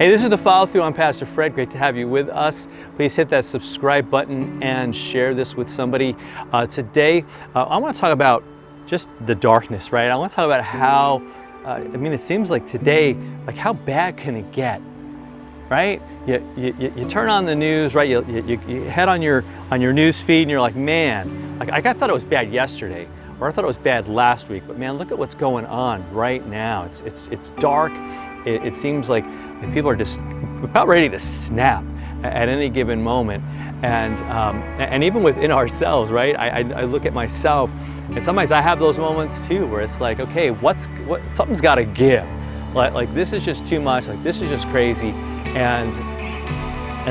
Hey, this is The Follow Through. I'm Pastor Fred. Great to have you with us. Please hit that subscribe button and share this with somebody. Today, I want to talk about just the darkness, right? I want to talk about how, it seems like today, like how bad can it get, right? You turn on the news, right? You head on your news feed and you're like, man, like I thought it was bad yesterday, or I thought it was bad last week, but man, look at what's going on right now. It's dark. It seems like people are just about ready to snap at any given moment, and even within ourselves, right? I look at myself, and sometimes I have those moments too, where it's like, okay, something's got to give. Like this is just too much. Like this is just crazy, and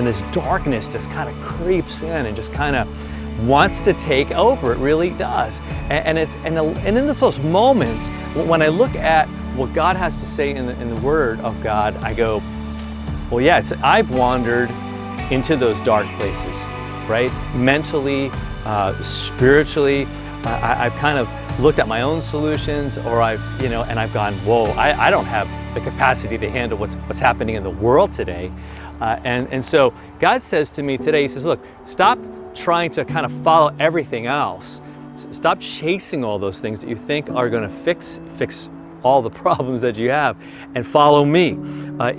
this darkness just kind of creeps in and just kind of wants to take over. It really does, and in those moments when I look at what God has to say in the Word of God, I go, well, yeah, I've wandered into those dark places, right? Mentally, spiritually, I've kind of looked at my own solutions, or I've gone, whoa, I don't have the capacity to handle what's happening in the world today, and so God says to me today, He says, look, stop trying to kind of follow everything else. Stop chasing all those things that you think are going to fix all the problems that you have, and follow me.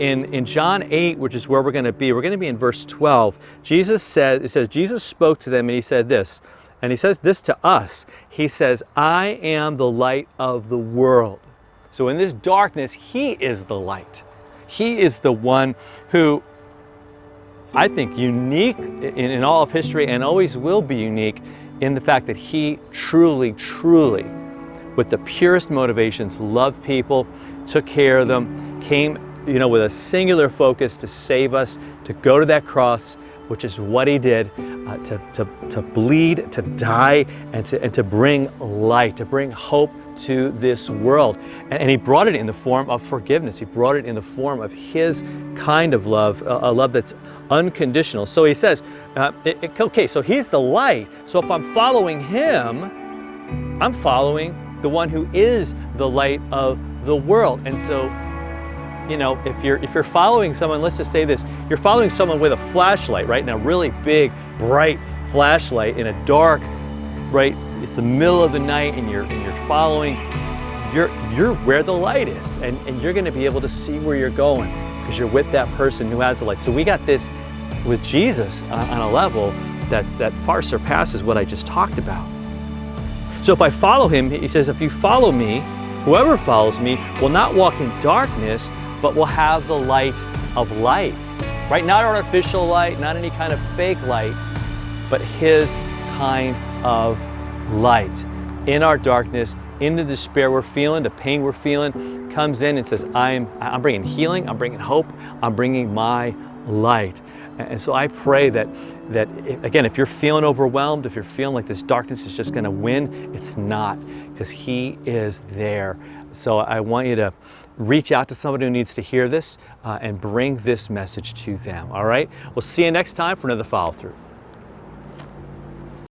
In John 8, which is where we're going to be in verse 12. Jesus spoke to them and He said this, and He says this to us. He says, I am the light of the world. So in this darkness, He is the light. He is the one who, I think, unique in all of history, and always will be unique in the fact that He truly, with the purest motivations, loved people, took care of them, came, with a singular focus to save us, to go to that cross, which is what He did, to bleed, to die, and to bring light, to bring hope to this world. And He brought it in the form of forgiveness. He brought it in the form of His kind of love, a love that's unconditional. So He says, okay, so He's the light. So if I'm following Him, I'm following the one who is the light of the world. And so, if you're following someone, let's just say this, you're following someone with a flashlight, right? And a really big, bright flashlight in a dark, right? It's the middle of the night, and you're following, you're where the light is, and you're going to be able to see where you're going because you're with that person who has the light. So we got this with Jesus on a level that far surpasses what I just talked about. So if I follow Him, He says, if you follow me, whoever follows me will not walk in darkness, but will have the light of life, right? Not artificial light, not any kind of fake light, but His kind of light. In our darkness, in the despair we're feeling, the pain we're feeling, comes in and says, I'm bringing healing, I'm bringing hope, I'm bringing my light. And so I pray that again, if you're feeling overwhelmed, if you're feeling like this darkness is just going to win, it's not, because He is there. So I want you to reach out to somebody who needs to hear this and bring this message to them. All right? We'll see you next time for another follow through.